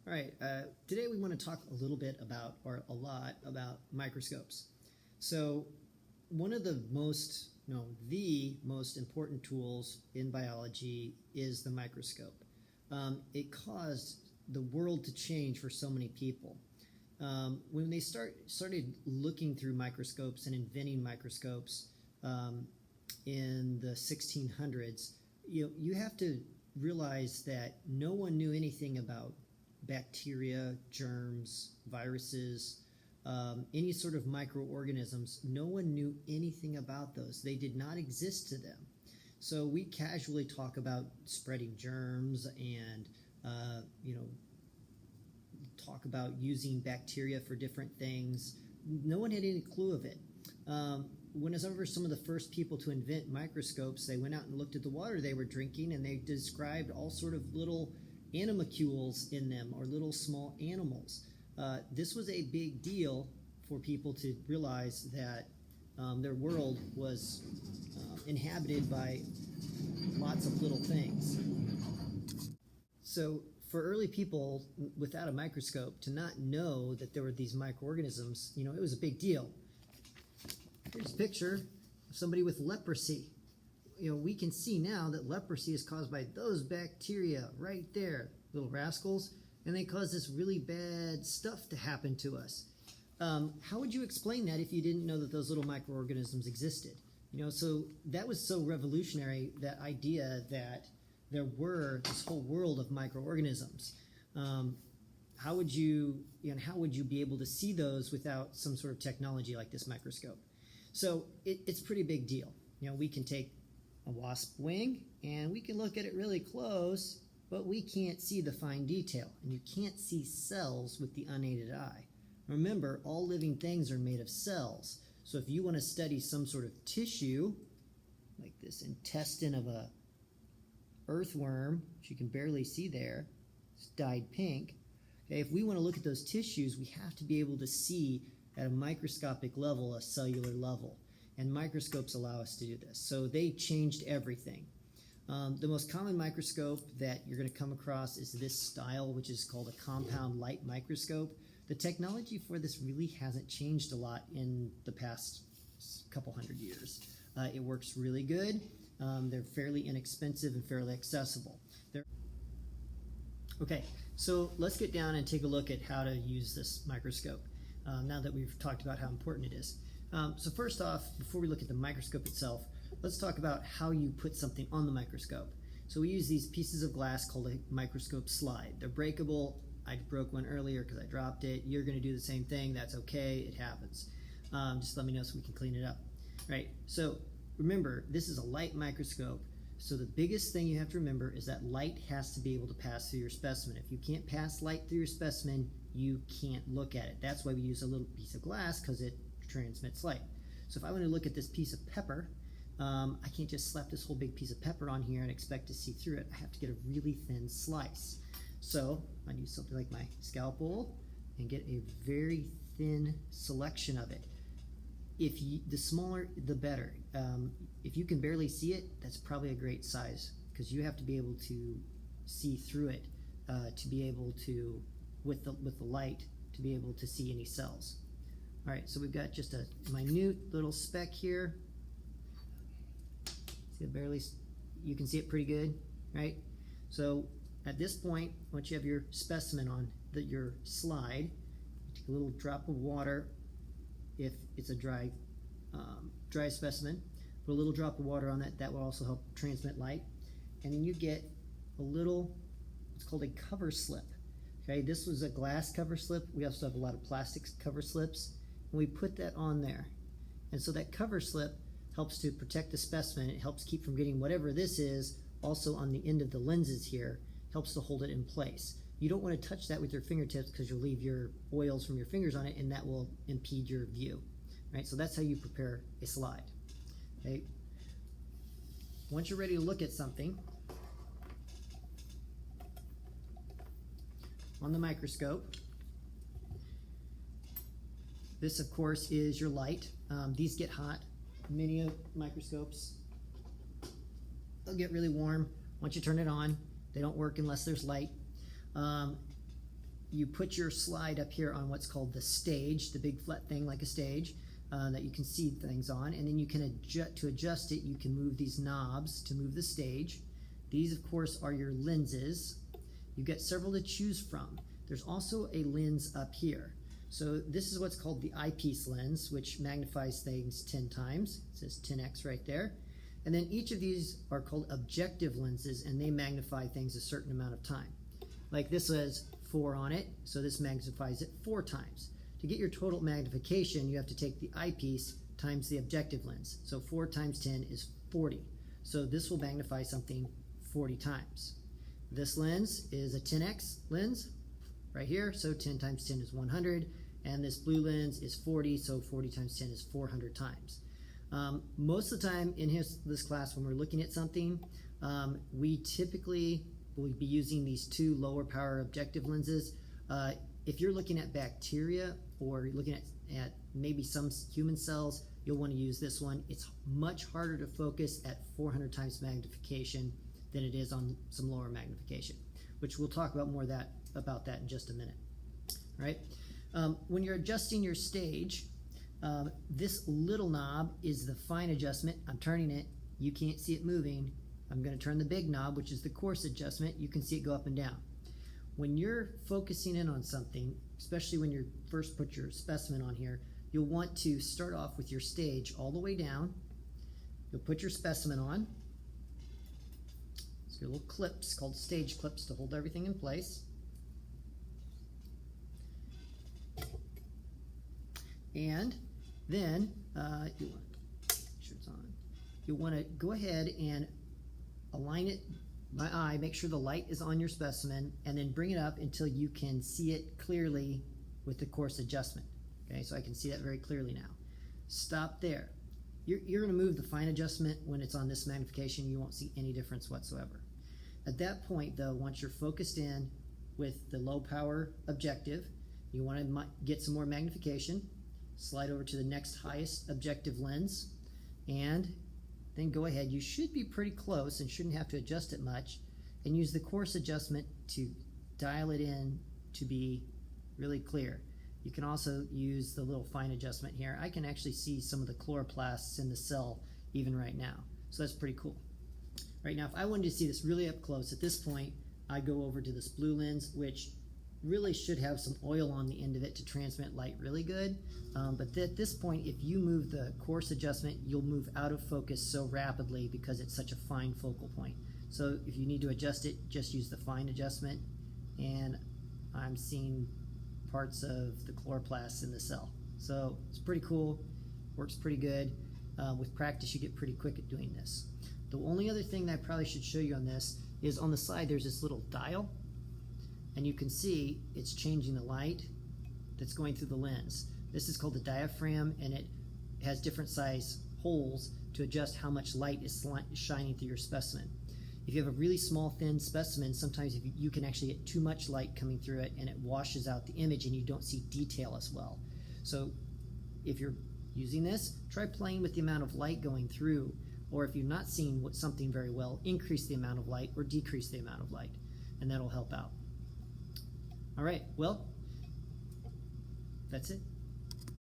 All right, today we want to talk a little bit about, or a lot about microscopes. So one of the most, the most important tools in biology is the microscope. It caused the world to change for so many people. When they started looking through microscopes and inventing microscopes in the 1600s, you have to realize that no one knew anything about bacteria, germs, viruses, any sort of microorganisms. No one knew anything about those. They did not exist to them. So we casually talk about spreading germs and, talk about using bacteria for different things. No one had any clue of it. Whenever some of the first people to invent microscopes, they went out and looked at the water they were drinking, and they described all sort of little animalcules in them, or little small animals. This was a big deal for people to realize that their world was inhabited by lots of little things. So for early people without a microscope to not know that there were these microorganisms, it was a big deal. Here's a picture of somebody with leprosy. We can see now that leprosy is caused by those bacteria right there, little rascals, and they cause this really bad stuff to happen to us. How would you explain that if you didn't know that those little microorganisms existed? So that was so revolutionary, that idea that there were this whole world of microorganisms. How would you be able to see those without some sort of technology like this microscope? So it's a pretty big deal. We can take a wasp wing and we can look at it really close, but we can't see the fine detail, and you can't see cells with the unaided eye. Remember, all living things are made of cells. So if you want to study some sort of tissue, like this intestine of a earthworm, which you can barely see there, it's dyed pink. Okay, if we want to look at those tissues, we have to be able to see at a microscopic level, a cellular level. And microscopes allow us to do this. So they changed everything. The most common microscope that you're going to come across is this style, which is called a compound light microscope. The technology for this really hasn't changed a lot in the past couple hundred years. It works really good. They're fairly inexpensive and fairly accessible. Okay, so let's get down and take a look at how to use this microscope now that we've talked about how important it is. So first off, before we look at the microscope itself, let's talk about how you put something on the microscope. So we use these pieces of glass called a microscope slide. They're breakable. I broke one earlier because I dropped it. You're going to do the same thing. That's okay. It happens. Just let me know so we can clean it up. Right. So remember, this is a light microscope. So the biggest thing you have to remember is that light has to be able to pass through your specimen. If you can't pass light through your specimen, you can't look at it. That's why we use a little piece of glass, because it transmits light. So if I want to look at this piece of pepper, I can't just slap this whole big piece of pepper on here and expect to see through it. I have to get a really thin slice. So I use something like my scalpel and get a very thin selection of it. The smaller, the better. If you can barely see it, that's probably a great size, because you have to be able to see through it to be able to, with the light, to be able to see any cells. All right, so we've got just a minute little speck here. See it barely? You can see it pretty good, right? So at this point, once you have your specimen on your slide, you take a little drop of water. If it's a dry specimen, put a little drop of water on that. That will also help transmit light. And then you get a little, what's called a cover slip. Okay, this was a glass cover slip. We also have a lot of plastic cover slips. And we put that on there. And so that cover slip helps to protect the specimen. It helps keep from getting whatever this is. Also on the end of the lenses here, helps to hold it in place. You don't want to touch that with your fingertips, because you'll leave your oils from your fingers on it, and that will impede your view. Right? So that's how you prepare a slide. Okay? Once you're ready to look at something on the microscope, this, of course, is your light. These get hot. Many microscopes, they'll get really warm once you turn it on. They don't work unless there's light. you put your slide up here on what's called the stage, the big flat thing like a stage that you can see things on, and then you can adjust it, you can move these knobs to move the stage. These, of course, are your lenses. You've got several to choose from. There's also a lens up here. So this is what's called the eyepiece lens, which magnifies things 10 times. It says 10x right there. And then each of these are called objective lenses, and they magnify things a certain amount of time. Like this has 4 on it, so this magnifies it 4 times. To get your total magnification, you have to take the eyepiece times the objective lens. So 4 times 10 is 40. So this will magnify something 40 times. This lens is a 10x lens right here, so 10 times 10 is 100, and this blue lens is 40, so 40 times 10 is 400 times. Most of the time in this class when we're looking at something, we typically will be using these 2 lower power objective lenses. If you're looking at bacteria or looking at maybe some human cells, you'll want to use this one. It's much harder to focus at 400 times magnification than it is on some lower magnification, which we'll talk about more about that in just a minute. All right? When you're adjusting your stage, this little knob is the fine adjustment. I'm turning it. You can't see it moving. I'm going to turn the big knob, which is the coarse adjustment. You can see it go up and down. When you're focusing in on something, especially when you first put your specimen on here, you'll want to start off with your stage all the way down. You'll put your specimen on. So your little clips called stage clips to hold everything in place. And then you want to make sure it's on. You'll want to go ahead and align it, my eye, make sure the light is on your specimen, and then bring it up until you can see it clearly with the coarse adjustment. Okay, so I can see that very clearly now. Stop there. You're going to move the fine adjustment when it's on this magnification. You won't see any difference whatsoever. At that point, though, once you're focused in with the low power objective, you want to get some more magnification. Slide over to the next highest objective lens, and then go ahead. You should be pretty close and shouldn't have to adjust it much, and use the coarse adjustment to dial it in to be really clear. You can also use the little fine adjustment here. I can actually see some of the chloroplasts in the cell even right now, so that's pretty cool. Right now, if I wanted to see this really up close, at this point I go over to this blue lens, which really should have some oil on the end of it to transmit light really good. But at this point, if you move the coarse adjustment, you'll move out of focus so rapidly because it's such a fine focal point. So if you need to adjust it, just use the fine adjustment, and I'm seeing parts of the chloroplasts in the cell. So it's pretty cool, works pretty good. With practice, you get pretty quick at doing this. The only other thing that I probably should show you on this is on the side there's this little dial, and you can see it's changing the light that's going through the lens. This is called the diaphragm, and it has different size holes to adjust how much light is shining through your specimen. If you have a really small, thin specimen, sometimes you can actually get too much light coming through it, and it washes out the image, and you don't see detail as well. So if you're using this, try playing with the amount of light going through, or if you're not seeing something very well, increase the amount of light or decrease the amount of light, and that'll help out. All right, well, that's it.